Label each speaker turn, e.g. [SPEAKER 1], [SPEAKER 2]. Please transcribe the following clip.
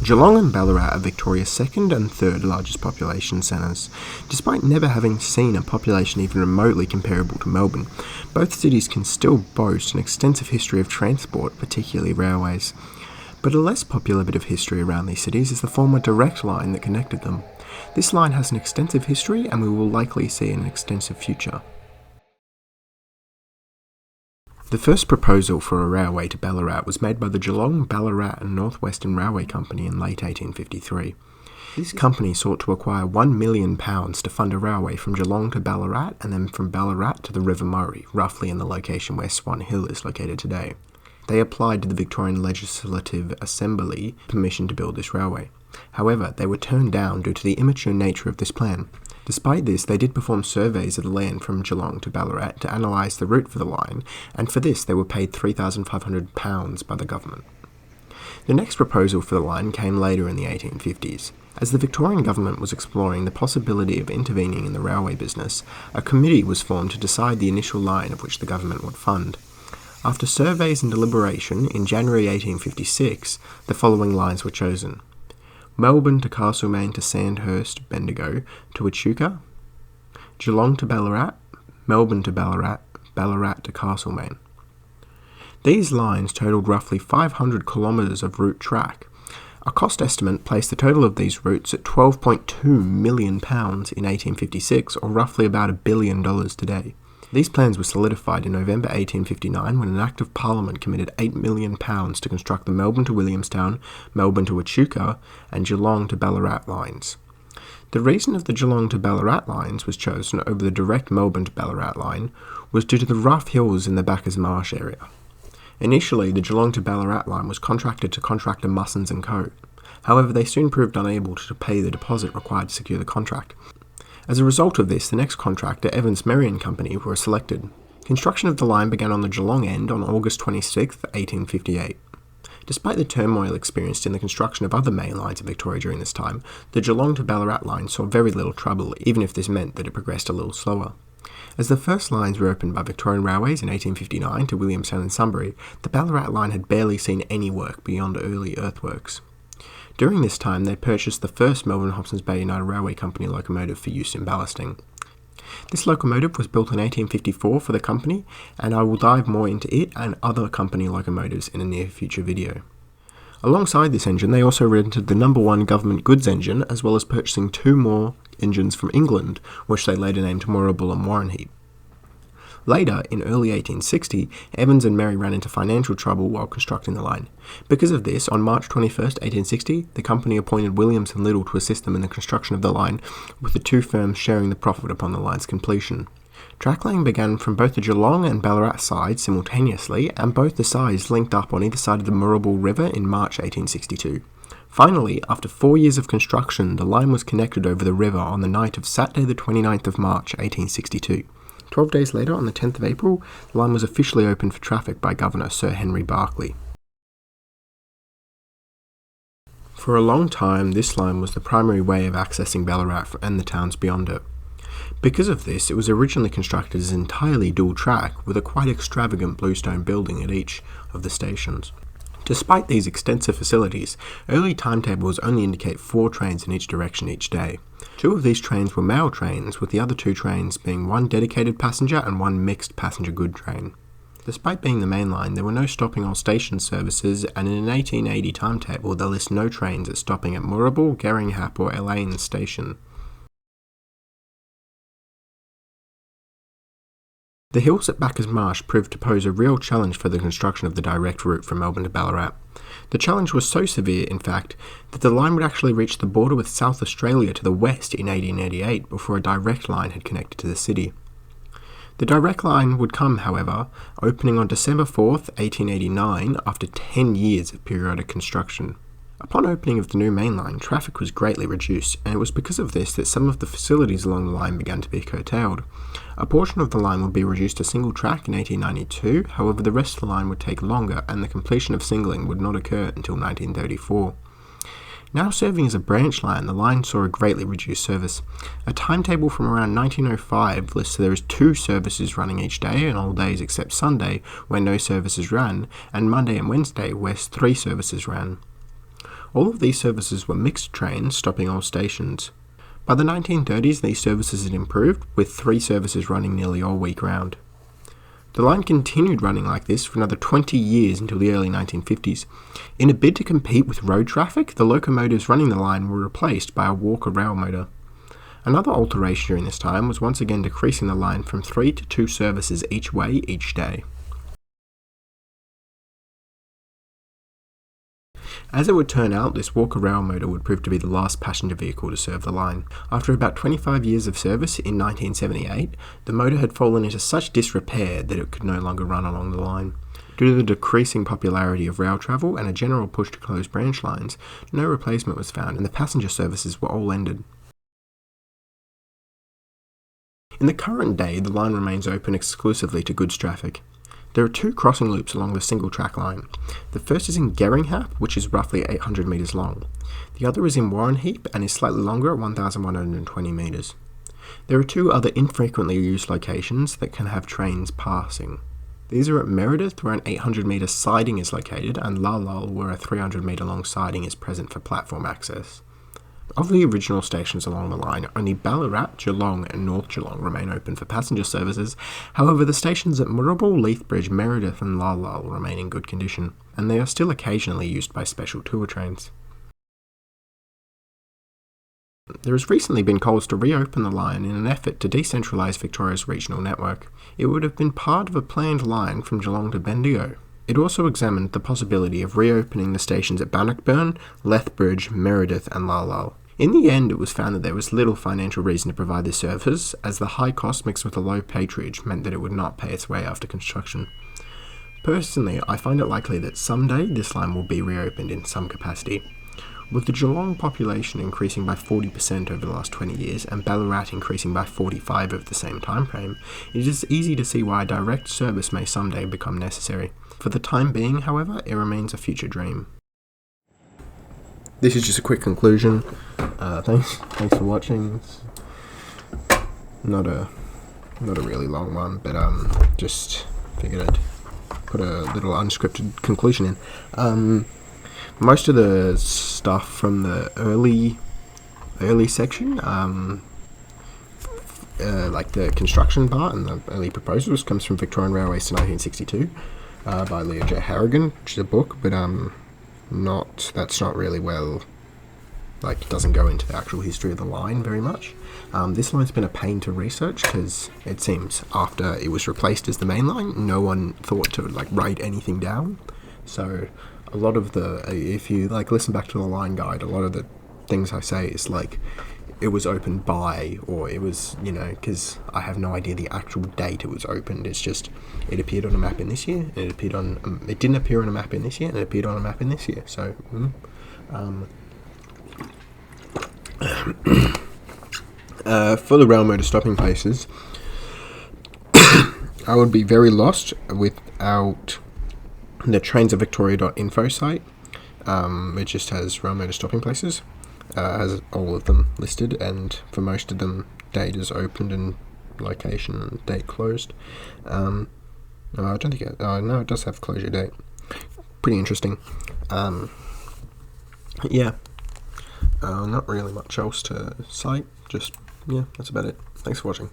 [SPEAKER 1] Geelong and Ballarat are Victoria's second and third largest population centres. Despite never having seen a population even remotely comparable to Melbourne, both cities can still boast an extensive history of transport, particularly railways. But a less popular bit of history around these cities is the former direct line that connected them. This line has an extensive history and we will likely see an extensive future. The first proposal for a railway to Ballarat was made by the Geelong, Ballarat and North Western Railway Company in late 1853. This company sought to acquire £1 million to fund a railway from Geelong to Ballarat and then from Ballarat to the River Murray, roughly in the location where Swan Hill is located today. They applied to the Victorian Legislative Assembly permission to build this railway. However, they were turned down due to the immature nature of this plan. Despite this, they did perform surveys of the land from Geelong to Ballarat to analyse the route for the line, and for this they were paid £3,500 by the government. The next proposal for the line came later in the 1850s. As the Victorian government was exploring the possibility of intervening in the railway business, a committee was formed to decide the initial line of which the government would fund. After surveys and deliberation, in January 1856, the following lines were chosen: Melbourne to Castlemaine to Sandhurst, Bendigo to Echuca, Geelong to Ballarat, Melbourne to Ballarat, Ballarat to Castlemaine. These lines totalled roughly 500 kilometres of route track. A cost estimate placed the total of these routes at £12.2 million in 1856, or roughly about $1 billion today. These plans were solidified in November 1859 when an Act of Parliament committed £8 million to construct the Melbourne to Williamstown, Melbourne to Echuca and Geelong to Ballarat lines. The reason of the Geelong to Ballarat lines was chosen over the direct Melbourne to Ballarat line was due to the rough hills in the Bacchus Marsh area. Initially, the Geelong to Ballarat line was contracted to contractor Mussons & Co. However, they soon proved unable to pay the deposit required to secure the contract. As a result of this, the next contractor, Evans Merry & Company, were selected. Construction of the line began on the Geelong end on August 26, 1858. Despite the turmoil experienced in the construction of other main lines in Victoria during this time, the Geelong to Ballarat line saw very little trouble, even if this meant that it progressed a little slower. As the first lines were opened by Victorian Railways in 1859 to Williamstown and Sunbury, the Ballarat line had barely seen any work beyond early earthworks. During this time, they purchased the first Melbourne Hobsons Bay United Railway Company locomotive for use in ballasting. This locomotive was built in 1854 for the company, and I will dive more into it and other company locomotives in a near future video. Alongside this engine, they also rented the No. 1 government goods engine, as well as purchasing 2 more engines from England, which they later named Moorabool and Warrenheip. Later, in early 1860, Evans and Merry ran into financial trouble while constructing the line. Because of this, on March 21, 1860, the company appointed Williams and Little to assist them in the construction of the line, with the two firms sharing the profit upon the line's completion. Track laying began from both the Geelong and Ballarat sides simultaneously, and both the sides linked up on either side of the Moorabool River in March 1862. Finally, after 4 years of construction, the line was connected over the river on the night of Saturday the 29th of March 1862. 12 days later, on the 10th of April, the line was officially opened for traffic by Governor Sir Henry Berkeley. For a long time, this line was the primary way of accessing Ballarat and the towns beyond it. Because of this, it was originally constructed as entirely dual track, with a quite extravagant bluestone building at each of the stations. Despite these extensive facilities, early timetables only indicate 4 trains in each direction each day. 2 of these trains were mail trains, with the other 2 trains being 1 dedicated passenger and 1 mixed passenger good train. Despite being the main line, there were no stopping or station services, and in an 1880 timetable they list no trains at stopping at Moorabool, Gerringhap or Elaine station. The hills at Bacchus Marsh proved to pose a real challenge for the construction of the direct route from Melbourne to Ballarat. The challenge was so severe, in fact, that the line would actually reach the border with South Australia to the west in 1888 before a direct line had connected to the city. The direct line would come, however, opening on December 4th, 1889, after 10 years of periodic construction. Upon opening of the new main line, traffic was greatly reduced, and it was because of this that some of the facilities along the line began to be curtailed. A portion of the line would be reduced to single track in 1892, however the rest of the line would take longer, and the completion of singling would not occur until 1934. Now serving as a branch line, the line saw a greatly reduced service. A timetable from around 1905 lists there is 2 services running each day, on all days except Sunday, where no services ran, and Monday and Wednesday, where 3 services ran. All of these services were mixed trains stopping all stations. By the 1930s, these services had improved, with 3 services running nearly all week round. The line continued running like this for another 20 years until the early 1950s. In a bid to compete with road traffic, the locomotives running the line were replaced by a Walker rail motor. Another alteration during this time was once again decreasing the line from 3 to 2 services each way each day. As it would turn out, this Walker rail motor would prove to be the last passenger vehicle to serve the line. After about 25 years of service in 1978, the motor had fallen into such disrepair that it could no longer run along the line. Due to the decreasing popularity of rail travel and a general push to close branch lines, no replacement was found and the passenger services were all ended. In the current day, the line remains open exclusively to goods traffic. There are 2 crossing loops along the single track line. The first is in Gerringhap, which is roughly 800 metres long. The other is in Warrenheip and is slightly longer at 1,120 metres. There are 2 other infrequently used locations that can have trains passing. These are at Meredith, where an 800 metre siding is located, and Lalal, where a 300 metre long siding is present for platform access. Of the original stations along the line, only Ballarat, Geelong and North Geelong remain open for passenger services. However, the stations at Moorabool, Leithbridge, Meredith and Lalal remain in good condition, and they are still occasionally used by special tour trains. There has recently been calls to reopen the line in an effort to decentralise Victoria's regional network. It would have been part of a planned line from Geelong to Bendigo. It also examined the possibility of reopening the stations at Bannockburn, Lethbridge, Meredith and Lalal. In the end, it was found that there was little financial reason to provide this service, as the high cost mixed with the low patronage meant that it would not pay its way after construction. Personally, I find it likely that someday this line will be reopened in some capacity. With the Geelong population increasing by 40% over the last 20 years and Ballarat increasing by 45% over the same time frame, it is easy to see why a direct service may someday become necessary. For the time being, however, it remains a future dream. This is just a quick conclusion. Thanks for watching. It's not a really long one, but just figured I'd put a little unscripted conclusion in. Most of the stuff from the early section, like the construction part and the early proposals, comes from Victorian Railways to 1962 by Leo J. Harrigan, which is a book, but that's not really it doesn't go into the actual history of the line very much. This line's been a pain to research because it seems after it was replaced as the main line, no one thought to write anything down. So a lot of if you listen back to the line guide, a lot of the things I say is it was opened by, or it was, because I have no idea the actual date it was opened. It's just, it appeared on a map in this year, and it didn't appear on a map in this year, and it appeared on a map in this year. So, for the rail motor stopping places, I would be very lost without the trainsofvictoria.info site. It just has rail motor stopping places. Has all of them listed, and for most of them, date is opened and location and date closed. No, I don't think it. No, it does have closure date. Pretty interesting. Yeah. Not really much else to cite. Just, yeah, that's about it. Thanks for watching.